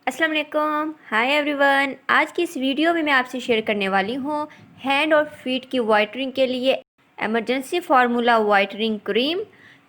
अस्सलाम वालेकुम, hi everyone. आज की इस वीडियो में मैं आपसे शेयर करने वाली हूँ हैंड और फीट की वाइटनिंग के लिए emergency formula whitening cream.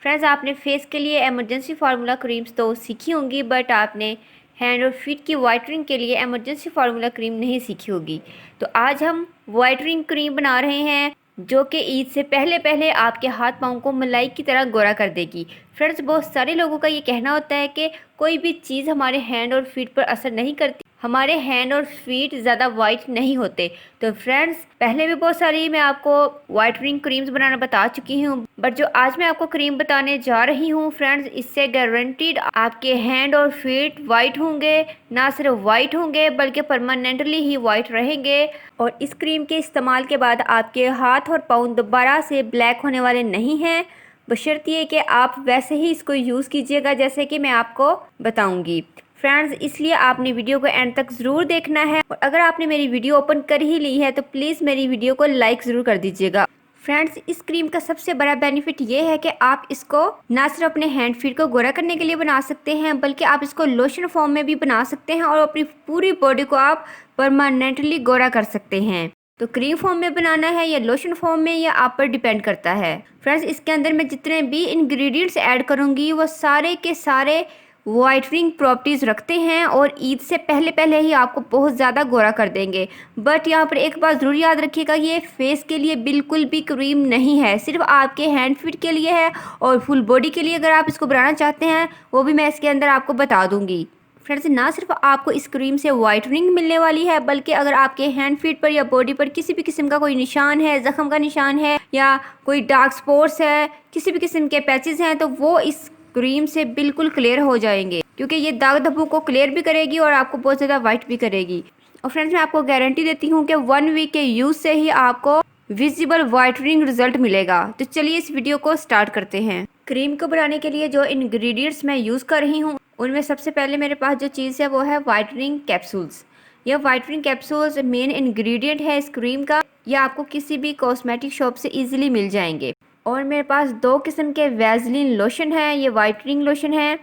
Friends, आपने फेस के लिए एमरजेंसी फार्मूला क्रीम्स तो सीखी होंगी, बट आपने हैंड और फीट की वाइटनिंग के लिए एमरजेंसी फार्मूला क्रीम नहीं सीखी होगी। तो आज हम वाइटनिंग क्रीम बना रहे हैं जो कि ईद से पहले पहले आपके हाथ पाँव को मलाई की तरह गोरा कर देगी। फ्रेंड्स, बहुत सारे लोगों का ये कहना होता है कि कोई भी चीज़ हमारे हैंड और फीट पर असर नहीं करती, हमारे हैंड और फीट ज़्यादा वाइट नहीं होते। तो फ्रेंड्स, पहले भी बहुत सारी मैं आपको वाइटनिंग क्रीम्स बनाना बता चुकी हूँ, बट जो आज मैं आपको क्रीम बताने जा रही हूँ फ्रेंड्स, इससे गारंटीड आपके हैंड और फीट वाइट होंगे। ना सिर्फ वाइट होंगे बल्कि परमानेंटली ही वाइट रहेंगे। और इस क्रीम के इस्तेमाल के बाद आपके हाथ और पाँव दोबारा से ब्लैक होने वाले नहीं हैं, बशर्ते कि आप वैसे ही इसको यूज़ कीजिएगा जैसे कि मैं आपको बताऊंगी। फ्रेंड्स, इसलिए आपने वीडियो को एंड तक ज़रूर देखना है, और अगर आपने मेरी वीडियो ओपन कर ही ली है तो प्लीज़ मेरी वीडियो को लाइक ज़रूर कर दीजिएगा। फ्रेंड्स, इस क्रीम का सबसे बड़ा बेनिफिट ये है कि आप इसको ना सिर्फ अपने हैंड फीट को गोरा करने के लिए बना सकते हैं, बल्कि आप इसको लोशन फॉर्म में भी बना सकते हैं और अपनी पूरी बॉडी को आप परमानेंटली गोरा कर सकते हैं। तो क्रीम फॉर्म में बनाना है या लोशन फॉर्म में, यह आप पर डिपेंड करता है। फ्रेंड्स, इसके अंदर मैं जितने भी इंग्रेडिएंट्स ऐड करूंगी वो सारे के सारे वाइटनिंग प्रॉपर्टीज़ रखते हैं और ईद से पहले पहले ही आपको बहुत ज़्यादा गोरा कर देंगे। बट यहाँ पर एक बात ज़रूर याद रखिएगा, ये फेस के लिए बिल्कुल भी क्रीम नहीं है, सिर्फ आपके हैंड फीट के लिए है। और फुल बॉडी के लिए अगर आप इसको बनाना चाहते हैं वो भी मैं इसके अंदर आपको बता दूँगी। फ्रेंड्स, ना सिर्फ आपको इस क्रीम से वाइटनिंग मिलने वाली है, बल्कि अगर आपके हैंड फीट पर या बॉडी पर किसी भी किस्म का कोई निशान है, जख्म का निशान है या कोई डार्क स्पॉट्स है, किसी भी किस्म के पैचेस हैं, तो वो इस क्रीम से बिल्कुल क्लियर हो जाएंगे, क्योंकि ये दाग धब्बों को क्लियर भी करेगी और आपको बहुत ज़्यादा वाइट भी करेगी। और फ्रेंड्स, मैं आपको गारंटी देती हूँ कि 1 वीक के यूज़ से ही आपको विजिबल वाइटनिंग रिजल्ट मिलेगा। तो चलिए इस वीडियो को स्टार्ट करते हैं। क्रीम को बनाने के लिए जो इंग्रेडिएंट्स मैं यूज़ कर रही हूँ उनमें सबसे पहले मेरे पास जो चीज़ है वो है वाइटनिंग कैप्सूल्स। यह वाइटनिंग कैप्सूल्स मेन इंग्रेडिएंट है इस क्रीम का। यह आपको किसी भी कॉस्मेटिक शॉप से इजीली मिल जाएंगे। और मेरे पास 2 किस्म के वैसलीन लोशन है, ये वाइटनिंग लोशन है।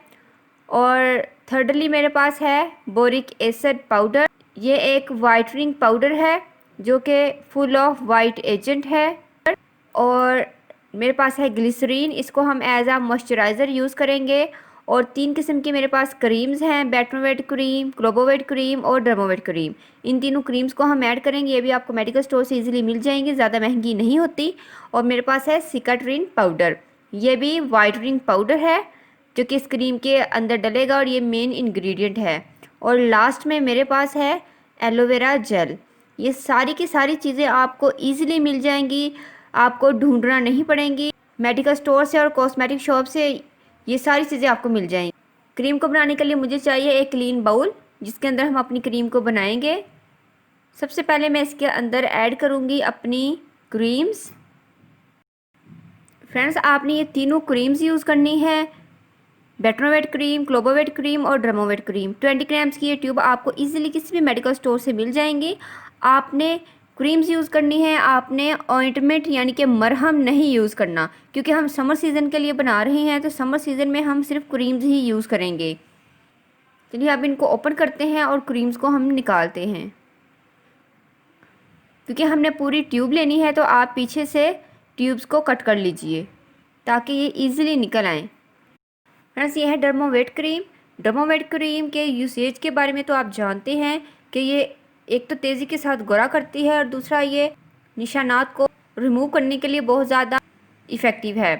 और थर्डली मेरे पास है बोरिक एसिड पाउडर। ये एक वाइटनिंग पाउडर है जो कि फुल ऑफ वाइट एजेंट है। और मेरे पास है ग्लिसरीन, इसको हम एज आ मॉइस्चराइज़र यूज़ करेंगे। और 3 किस्म की मेरे पास क्रीम्स हैं, बेटनोवेट क्रीम, ग्लोबोवेट क्रीम और डर्मोवेट क्रीम। इन तीनों क्रीम्स को हम ऐड करेंगे। ये भी आपको मेडिकल स्टोर से इजीली मिल जाएंगी, ज़्यादा महंगी नहीं होती। और मेरे पास है सिकाट्रिन पाउडर, ये भी वाइटनिंग पाउडर है जो कि इस क्रीम के अंदर डलेगा और ये मेन इंग्रेडिएंट है। और लास्ट में मेरे पास है एलोवेरा जेल। ये सारी की सारी चीज़ें आपको ईजिली मिल जाएंगी, आपको ढूंढना नहीं पड़ेंगी। मेडिकल स्टोर से और कॉस्मेटिक शॉप से ये सारी चीज़ें आपको मिल जाएंगी। क्रीम को बनाने के लिए मुझे चाहिए एक क्लीन बाउल जिसके अंदर हम अपनी क्रीम को बनाएंगे। सबसे पहले मैं इसके अंदर ऐड करूँगी अपनी क्रीम्स। फ्रेंड्स, आपने ये तीनों क्रीम्स यूज़ करनी है, बेटनोवेट क्रीम, ग्लोबोवेट क्रीम और ड्रमोवेट क्रीम। 20 ग्राम्स की ये ट्यूब आपको इजीली किसी भी मेडिकल स्टोर से मिल जाएंगी। आपने क्रीम्स यूज़ करनी है, आपने ऑइंटमेंट यानी कि मरहम नहीं यूज़ करना, क्योंकि हम समर सीज़न के लिए बना रहे हैं, तो समर सीज़न में हम सिर्फ क्रीम्स ही यूज़ करेंगे। चलिए अब इनको ओपन करते हैं और क्रीम्स को हम निकालते हैं। क्योंकि हमने पूरी ट्यूब लेनी है तो आप पीछे से ट्यूब्स को कट कर लीजिए ताकि ये ईज़िली निकल आएँ। फ्रेंड्स, ये है डर्मोवेट क्रीम। डर्मोवेट क्रीम के यूसेज के बारे में तो आप जानते हैं कि ये एक तो तेज़ी के साथ गोरा करती है और दूसरा ये निशानात को रिमूव करने के लिए बहुत ज़्यादा इफ़ेक्टिव है।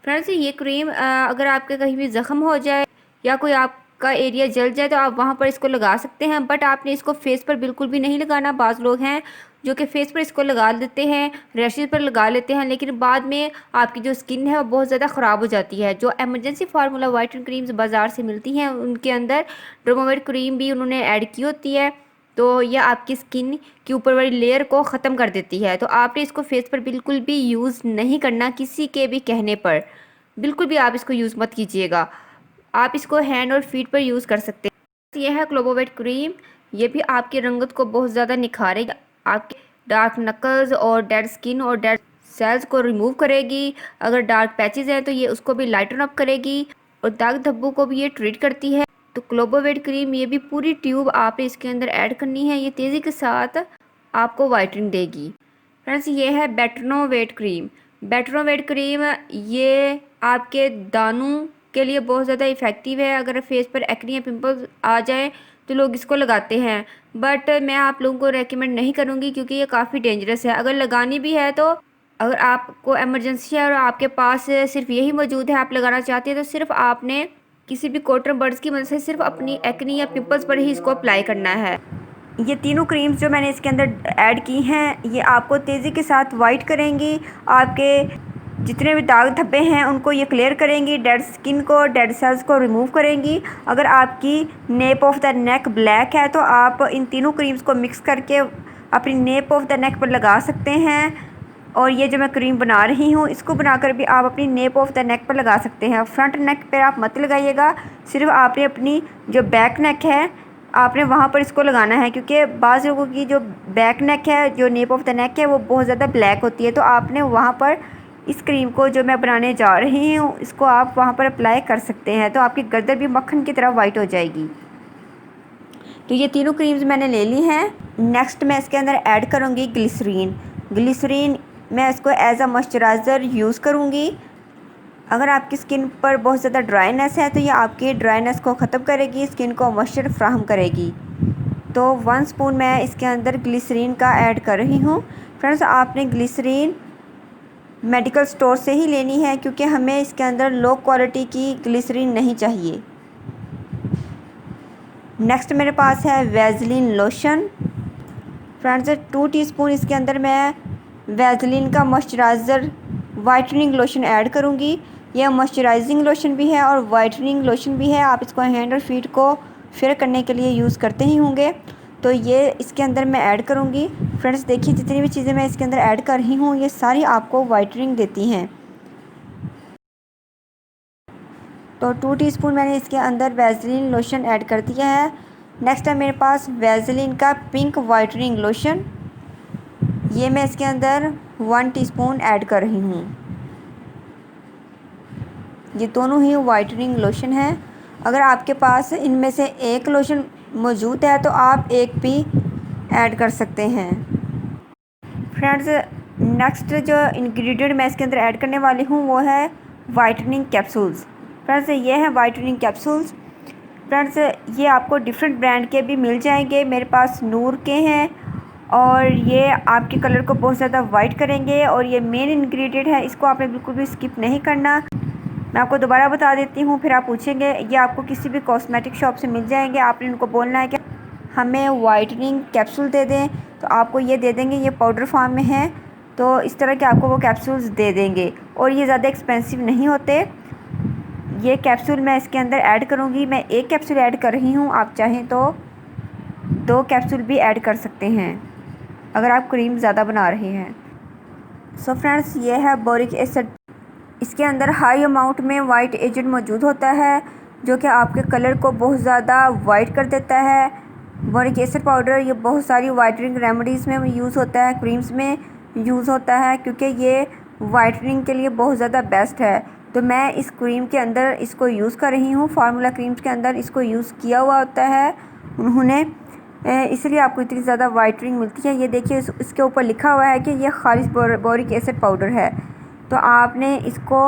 फ्रेंड्स, ये क्रीम अगर आपके कहीं भी ज़ख्म हो जाए या कोई आपका एरिया जल जाए तो आप वहाँ पर इसको लगा सकते हैं, बट आपने इसको फेस पर बिल्कुल भी नहीं लगाना। बाज़ लोग हैं जो कि फेस पर इसको लगा देते हैं, रैशेज पर लगा लेते हैं, लेकिन बाद में आपकी जो स्किन है वो बहुत ज़्यादा ख़राब हो जाती है। जो एमरजेंसी फार्मूला वाइटनिंग क्रीम्स बाज़ार से मिलती हैं उनके अंदर डर्मोवेट क्रीम भी उन्होंने ऐड की होती है, तो यह आपकी स्किन की ऊपर वाली लेयर को ख़त्म कर देती है। तो आपने इसको फेस पर बिल्कुल भी यूज़ नहीं करना, किसी के भी कहने पर बिल्कुल भी आप इसको यूज़ मत कीजिएगा। आप इसको हैंड और फीट पर यूज़ कर सकते हैं। यह है ग्लोबोवेट क्रीम, ये भी आपकी रंगत को बहुत ज़्यादा निखारेगी, आपके डार्क नकल्स और डेड स्किन और डेड सेल्स को रिमूव करेगी। अगर डार्क पैचेस हैं तो ये उसको भी लाइटन अप करेगी और दाग धब्बों को भी ये ट्रीट करती है। तो ग्लोबोवेट क्रीम ये भी पूरी ट्यूब आपने इसके अंदर ऐड करनी है, ये तेज़ी के साथ आपको वाइटनिंग देगी। फ्रेंड्स ये है बेटनोवेट क्रीम। बेटनोवेट क्रीम ये आपके दानों के लिए बहुत ज़्यादा इफ़ेक्टिव है। अगर फेस पर एक्ने या पिंपल्स आ जाए तो लोग इसको लगाते हैं, बट मैं आप लोगों को रेकमेंड नहीं करूँगी क्योंकि ये काफ़ी डेंजरस है। अगर लगानी भी है तो अगर आपको इमरजेंसी है और आपके पास सिर्फ यही मौजूद है, आप लगाना चाहते हैं, तो सिर्फ आपने किसी भी कॉटन बड्स की मदद से सिर्फ अपनी एक्ने या पिंपल्स पर ही इसको अप्लाई करना है। ये तीनों क्रीम्स जो मैंने इसके अंदर ऐड की हैं, ये आपको तेज़ी के साथ वाइट करेंगी। आपके जितने भी दाग धब्बे हैं उनको ये क्लियर करेंगी, डेड स्किन को, डेड सेल्स को रिमूव करेंगी। अगर आपकी nap of the neck black है तो आप इन तीनों क्रीम्स को मिक्स करके अपनी नेप ऑफ द नेक पर लगा सकते हैं। और ये जो मैं क्रीम बना रही हूँ इसको बनाकर भी आप अपनी नेप ऑफ द नेक पर लगा सकते हैं। फ्रंट नेक पर आप मत लगाइएगा, सिर्फ आपने अपनी जो बैक नेक है आपने वहाँ पर इसको लगाना है, क्योंकि बाज़ लोगों की जो बैक नेक है, जो नेप ऑफ द नेक है, वो बहुत ज़्यादा ब्लैक होती है। तो आपने वहाँ पर इस क्रीम को जो मैं बनाने जा रही हूँ इसको आप वहाँ पर अप्लाई कर सकते हैं, तो आपकी गर्दन भी मक्खन की तरह वाइट हो जाएगी। तो ये तीनों क्रीम्स मैंने ले ली हैं। नेक्स्ट मैं इसके अंदर ऐड करूँगी ग्लिसरीन। ग्लिसरीन मैं इसको एज अ मॉइस्चराइज़र यूज़ करूँगी। अगर आपकी स्किन पर बहुत ज़्यादा ड्राइनेस है तो ये आपकी ड्राइनेस को ख़त्म करेगी, स्किन को मॉइस्चर फ्राहम करेगी। तो 1 स्पून मैं इसके अंदर ग्लिसरीन का ऐड कर रही हूँ। फ्रेंड्स आपने ग्लिसरीन मेडिकल स्टोर से ही लेनी है, क्योंकि हमें इसके अंदर लो क्वालिटी की ग्लिसरीन नहीं चाहिए। नेक्स्ट मेरे पास है वैसलीन लोशन। फ्रेंड्स 2 टीस्पून इसके अंदर मैं वैसलीन का मॉइस्चराइज़र वाइटनिंग लोशन ऐड करूँगी। यह मॉइस्चराइजिंग लोशन भी है और वाइटनिंग लोशन भी है। आप इसको हैंड और फीट को फेयर करने के लिए यूज़ करते ही होंगे। तो ये इसके अंदर मैं ऐड करूँगी। फ्रेंड्स देखिए जितनी भी चीज़ें मैं इसके अंदर ऐड कर रही हूँ ये सारी आपको वाइटनिंग देती हैं। तो 2 टीस्पून मैंने इसके अंदर वैसलीन लोशन ऐड कर दिया है। नेक्स्ट है मेरे पास वैसलीन का पिंक वाइटनिंग लोशन। ये मैं इसके अंदर 1 टीस्पून ऐड कर रही हूँ। ये दोनों ही वाइटनिंग लोशन है। अगर आपके पास इनमें से एक लोशन मौजूद है तो आप एक भी ऐड कर सकते हैं। फ्रेंड्स नेक्स्ट जो इंग्रेडिएंट मैं इसके अंदर ऐड करने वाली हूँ वो है वाइटनिंग कैप्सूल्स। फ्रेंड्स ये है वाइटनिंग कैप्सूल्स। फ्रेंड्स ये आपको डिफरेंट ब्रांड के भी मिल जाएंगे। मेरे पास नूर के हैं और ये आपके कलर को बहुत ज़्यादा वाइट करेंगे और ये मेन इंग्रेडिएंट है, इसको आपने बिल्कुल भी स्किप नहीं करना। मैं आपको दोबारा बता देती हूँ, फिर आप पूछेंगे। ये आपको किसी भी कॉस्मेटिक शॉप से मिल जाएंगे। आपने उनको बोलना है कि हमें वाइटनिंग कैप्सूल दे दें, तो आपको ये दे देंगे। ये पाउडर फॉर्म में है तो इस तरह के आपको वो कैप्सूल्स दे देंगे और ये ज़्यादा एक्सपेंसिव नहीं होते। ये कैप्सूल मैं इसके अंदर ऐड करूँगी। मैं 1 कैप्सूल ऐड कर रही हूँ, आप चाहें तो 2 कैप्सूल भी ऐड कर सकते हैं अगर आप क्रीम ज़्यादा बना रहे हैं। सो फ्रेंड्स ये है बोरिक एसिड। इसके अंदर हाई अमाउंट में वाइट एजेंट मौजूद होता है जो कि आपके कलर को बहुत ज़्यादा वाइट कर देता है। बोरिक एसिड पाउडर ये बहुत सारी वाइटनिंग रेमेडीज़ में यूज़ होता है, क्रीम्स में यूज़ होता है, क्योंकि ये वाइटनिंग के लिए बहुत ज़्यादा बेस्ट है। तो मैं इस क्रीम के अंदर इसको यूज़ कर रही हूँ। फार्मूला क्रीम्स के अंदर इसको यूज़ किया हुआ होता है उन्होंने, इसलिए आपको इतनी ज़्यादा वाइटनिंग मिलती है। ये देखिए इसके ऊपर लिखा हुआ है कि ये खालिश बोरिक एसिड पाउडर है। तो आपने इसको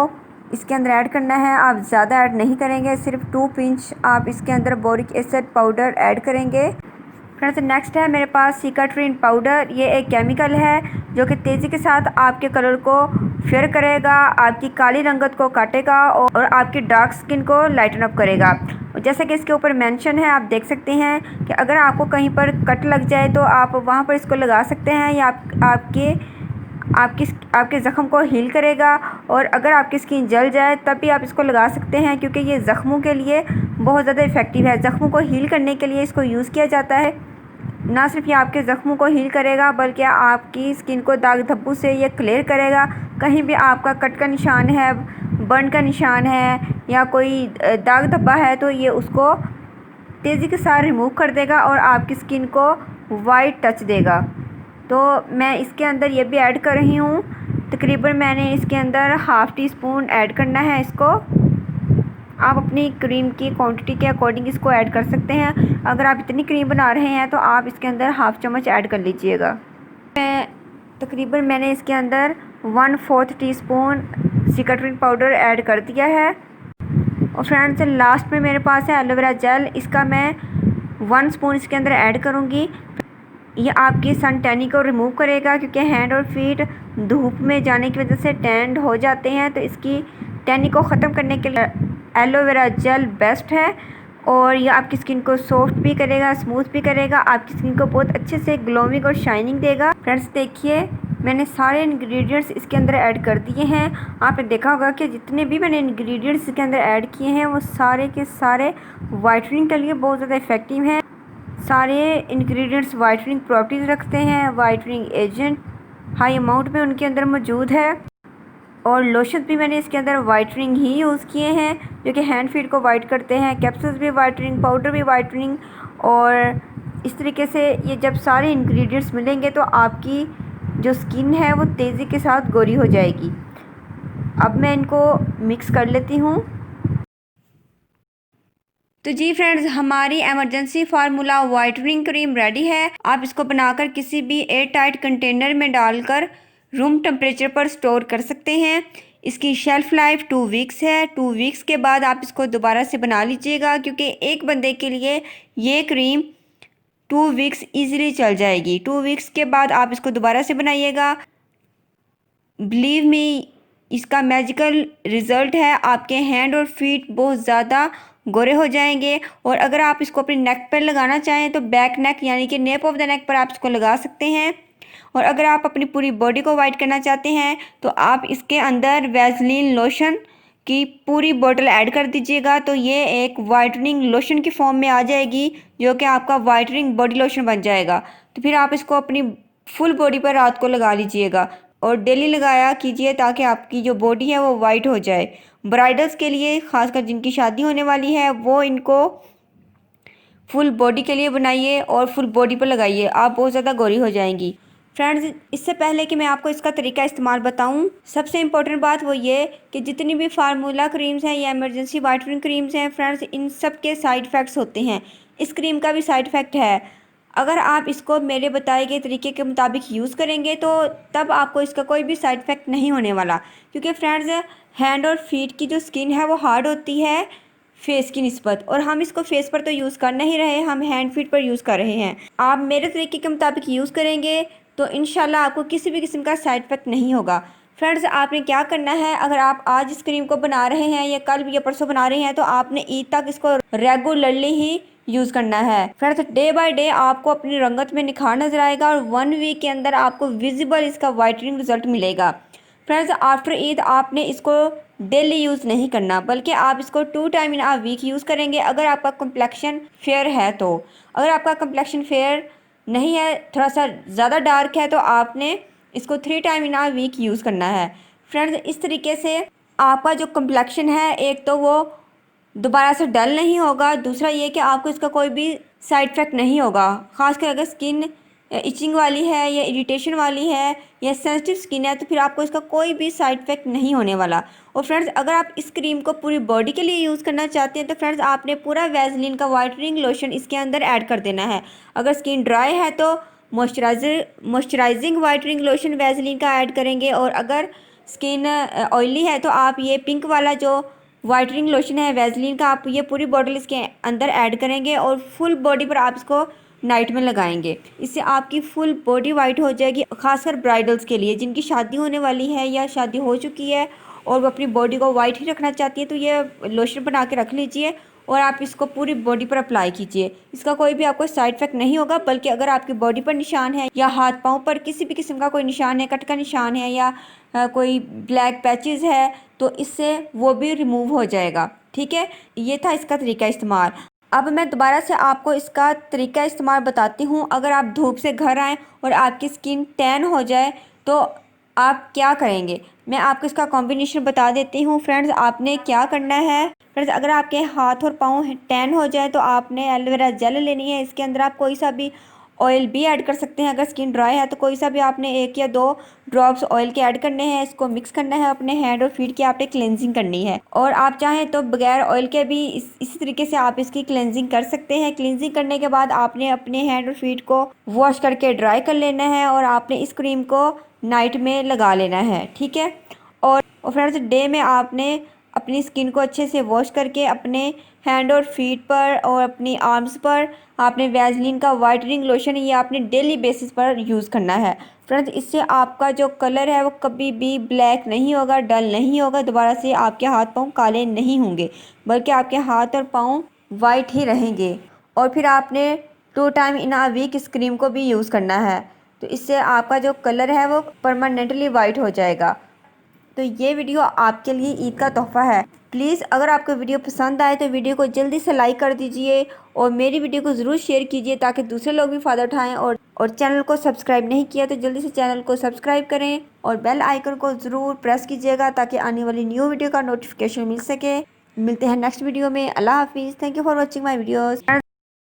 इसके अंदर ऐड करना है। आप ज़्यादा ऐड नहीं करेंगे, सिर्फ 2 पिंच आप इसके अंदर बोरिक एसिड पाउडर ऐड करेंगे। फ्रेंड्स नेक्स्ट है मेरे पास सिकाट्रिन पाउडर। ये एक केमिकल है जो कि तेज़ी के साथ आपके कलर को फेयर करेगा, आपकी काली रंगत को काटेगा और आपकी डार्क स्किन को लाइटन अप करेगा। जैसे कि इसके ऊपर मेंशन है, आप देख सकते हैं कि अगर आपको कहीं पर कट लग जाए तो आप वहाँ पर इसको लगा सकते हैं। या आपके ज़ख़म को हील करेगा। और अगर आपकी स्किन जल जाए तब भी आप इसको लगा सकते हैं, क्योंकि ये ज़ख्मों के लिए बहुत ज़्यादा इफ़ेक्टिव है। ज़ख्मों को हील करने के लिए इसको यूज़ किया जाता है। ना सिर्फ ये आपके ज़ख्मों को हील करेगा बल्कि आपकी स्किन को दाग धब्बों से ये क्लियर करेगा। कहीं भी आपका कट का निशान है, बर्न का निशान है या कोई दाग धब्बा है तो ये उसको तेज़ी के साथ रिमूव कर देगा और आपकी स्किन को वाइट टच देगा। तो मैं इसके अंदर ये भी ऐड कर रही हूँ। तकरीबन मैंने इसके अंदर ½ टीस्पून ऐड करना है इसको। आप अपनी क्रीम की क्वांटिटी के अकॉर्डिंग इसको ऐड कर सकते हैं। अगर आप इतनी क्रीम बना रहे हैं तो आप इसके अंदर हाफ़ चम्मच ऐड कर लीजिएगा। मैंने इसके अंदर 1/4 टीस्पून सीक्रेट पाउडर ऐड कर दिया है। और फ्रेंड्स लास्ट में मेरे पास है एलोवेरा जेल, इसका मैं 1 स्पून इसके अंदर ऐड करूँगी। ये आपकी सन टैनिंग को रिमूव करेगा, क्योंकि हैंड और फीट धूप में जाने की वजह से टैंड हो जाते हैं, तो इसकी टैनिंग को ख़त्म करने के लिए एलोवेरा जेल बेस्ट है। और ये आपकी स्किन को सॉफ्ट भी करेगा, स्मूथ भी करेगा, आपकी स्किन को बहुत अच्छे से ग्लोइंग और शाइनिंग देगा। फ्रेंड्स देखिए मैंने सारे इंग्रेडिएंट्स इसके अंदर ऐड कर दिए हैं। आपने देखा होगा कि जितने भी मैंने इंग्रेडिएंट्स इसके अंदर ऐड किए हैं वो सारे के सारे वाइटनिंग के लिए बहुत ज़्यादा इफ़ेक्टिव हैं। सारे इंग्रेडिएंट्स वाइटनिंग प्रॉपर्टीज़ रखते हैं, वाइटनिंग एजेंट हाई अमाउंट में उनके अंदर मौजूद है। और लोशन भी मैंने इसके अंदर वाइटनिंग ही यूज़ किए हैं, जो कि हैंड फीट को वाइट करते हैं। कैप्सूल्स भी वाइटनिंग, पाउडर भी वाइटनिंग। और इस तरीके से ये जब सारे इंग्रेडिएंट्स मिलेंगे तो आपकी जो स्किन है वो तेज़ी के साथ गोरी हो जाएगी। अब मैं इनको मिक्स कर लेती हूँ। तो जी फ्रेंड्स हमारी emergency formula whitening cream ready है। आप इसको बनाकर किसी भी एयर टाइट कंटेनर में डालकर रूम टेम्परेचर पर स्टोर कर सकते हैं। इसकी शेल्फ़ लाइफ 2 वीक्स है। 2 वीक्स के बाद आप इसको दोबारा से बना लीजिएगा, क्योंकि एक बंदे के लिए ये क्रीम 2 वीक्स ईज़िली चल जाएगी। 2 वीक्स के बाद आप इसको दोबारा से बनाइएगा। बिलीव मी, इसका मैजिकल रिज़ल्ट है। आपके हैंड और फीट बहुत ज़्यादा गोरे हो जाएंगे। और अगर आप इसको अपने नेक पर लगाना चाहें तो बैक नेक यानी कि नेप ऑफ द नेक पर आप इसको लगा सकते हैं। और अगर आप अपनी पूरी बॉडी को वाइट करना चाहते हैं तो आप इसके अंदर वैसलीन लोशन की पूरी बोतल ऐड कर दीजिएगा, तो ये एक वाइटनिंग लोशन की फॉर्म में आ जाएगी, जो कि आपका वाइटनिंग बॉडी लोशन बन जाएगा। तो फिर आप इसको अपनी फुल बॉडी पर रात को लगा लीजिएगा और डेली लगाया कीजिए, ताकि आपकी जो बॉडी है वो वाइट हो जाए। ब्राइडल्स के लिए, ख़ासकर जिनकी शादी होने वाली है, वो इनको फुल बॉडी के लिए बनाइए और फुल बॉडी पर लगाइए, आप बहुत ज़्यादा गोरी हो जाएंगी। फ्रेंड्स इससे पहले कि मैं आपको इसका तरीका इस्तेमाल बताऊं, सबसे इम्पोर्टेंट बात वो ये कि जितनी भी फार्मूला क्रीम्स हैं या इमरजेंसी वाइटनिंग क्रीम्स हैं फ्रेंड्स, इन सब के साइड इफ़ेक्ट्स होते हैं। इस क्रीम का भी साइड इफ़ेक्ट है। अगर आप इसको मेरे बताए गए तरीके के मुताबिक यूज़ करेंगे तो तब आपको इसका कोई भी साइड इफ़ेक्ट नहीं होने वाला, क्योंकि फ्रेंड्स हैंड और फीट की जो स्किन है वो हार्ड होती है फेस की निस्बत, और हम इसको फेस पर तो यूज़ कर नहीं रहे, हम हैंड फीट पर यूज़ कर रहे हैं। आप मेरे तरीके के मुताबिक यूज़ करेंगे तो इंशाल्लाह आपको किसी भी किस्म का साइड इफ़ेक्ट नहीं होगा। फ्रेंड्स आपने क्या करना है, अगर आप आज इस क्रीम को बना रहे हैं या कल या परसों बना रहे हैं तो आपने ईद तक इसको रेगुलरली ही यूज़ करना है। फ्रेंड्स डे बाय डे आपको अपनी रंगत में निखार नजर आएगा और 1 वीक के अंदर आपको विजिबल इसका वाइटनिंग रिजल्ट मिलेगा। फ्रेंड्स आफ्टर ईद आपने इसको डेली यूज़ नहीं करना, बल्कि आप इसको 2 time in a week use करेंगे। अगर आपका कम्प्लेक्शन फेयर है तो, अगर आपका कम्प्लेक्शन फेयर नहीं है, थोड़ा सा ज़्यादा डार्क है, तो आपने इसको 3 time in a week use करना है। फ्रेंड्स इस तरीके से आपका जो कम्प्लेक्शन है, एक तो वो दोबारा से डल नहीं होगा, दूसरा ये कि आपको इसका कोई भी साइड इफ़ेक्ट नहीं होगा। ख़ासकर अगर स्किन इचिंग वाली है या इरिटेशन वाली है या सेंसिटिव स्किन है तो फिर आपको इसका कोई भी साइड इफ़ेक्ट नहीं होने वाला। और फ्रेंड्स अगर आप इस क्रीम को पूरी बॉडी के लिए यूज़ करना चाहते हैं तो फ्रेंड्स आपने पूरा वैसलीन का वाइटनिंग लोशन इसके अंदर ऐड कर देना है। अगर स्किन ड्राई है तो मॉइस्चराइजिंग वाइटनिंग लोशन वैसलीन का ऐड करेंगे, और अगर स्किन ऑयली है तो आप ये पिंक वाला जो वाइटनिंग लोशन है वैसलीन का, आप ये पूरी बॉटल इसके अंदर ऐड करेंगे और फुल बॉडी पर आप इसको नाइट में लगाएंगे। इससे आपकी फुल बॉडी वाइट हो जाएगी। खासकर ब्राइडल्स के लिए जिनकी शादी होने वाली है या शादी हो चुकी है और वो अपनी बॉडी को वाइट ही रखना चाहती है, तो ये लोशन बना के रख लीजिए और आप इसको पूरी बॉडी पर अप्लाई कीजिए। इसका कोई भी आपको साइड इफ़ेक्ट नहीं होगा, बल्कि अगर आपकी बॉडी पर निशान है या हाथ पाँव पर किसी भी किस्म का कोई निशान है, कट का निशान है या कोई ब्लैक पैचेस है, तो इससे वो भी रिमूव हो जाएगा। ठीक है, ये था इसका तरीका इस्तेमाल। अब मैं दोबारा से आपको इसका तरीका इस्तेमाल बताती हूँ। अगर आप धूप से घर आएँ और आपकी स्किन टैन हो जाए तो आप क्या करेंगे, मैं आपको इसका कॉम्बिनेशन बता देती हूँ। फ्रेंड्स आपने क्या करना है, फ्रेंड्स अगर आपके हाथ और पाँव टैन हो जाए तो आपने एलोवेरा जेल लेनी है। इसके अंदर आप कोई सा भी ऑयल भी ऐड कर सकते हैं। अगर स्किन ड्राई है तो कोई सा भी आपने 1 या 2 ड्रॉप्स ऑयल के ऐड करने हैं। इसको मिक्स करना है, अपने हैंड और फीट की आपने क्लेंजिंग करनी है। और आप चाहें तो बगैर ऑयल के भी इसी तरीके से आप इसकी क्लेंजिंग कर सकते हैं। क्लेंजिंग करने के बाद आपने अपने हैंड और फीट को वॉश करके ड्राई कर लेना है और आपने इस क्रीम को नाइट में लगा लेना है, ठीक है। और फ्रेंड्स, डे में आपने अपनी स्किन को अच्छे से वॉश करके अपने हैंड और फीट पर और अपनी आर्म्स पर आपने वैसलीन का वाइटनिंग लोशन ये आपने डेली बेसिस पर यूज़ करना है। फ्रेंड्स, इससे आपका जो कलर है वो कभी भी ब्लैक नहीं होगा, डल नहीं होगा, दोबारा से आपके हाथ पाँव काले नहीं होंगे, बल्कि आपके हाथ और पाँव वाइट ही रहेंगे। और फिर आपने 2 टाइम इन अ वीक इस क्रीम को भी यूज़ करना है, तो इससे आपका जो कलर है वो परमानेंटली वाइट हो जाएगा। तो ये वीडियो आपके लिए ईद का तोहफ़ा है। प्लीज़ अगर आपको वीडियो पसंद आए तो वीडियो को जल्दी से लाइक कर दीजिए और मेरी वीडियो को ज़रूर शेयर कीजिए ताकि दूसरे लोग भी फ़ायदा उठाएं। और चैनल को सब्सक्राइब नहीं किया तो जल्दी से चैनल को सब्सक्राइब करें और बेल आइकन को ज़रूर प्रेस कीजिएगा ताकि आने वाली न्यू वीडियो का नोटिफिकेशन मिल सके। मिलते हैं नेक्स्ट वीडियो में। अल्लाह हाफिज़। Thank you for watching my videos.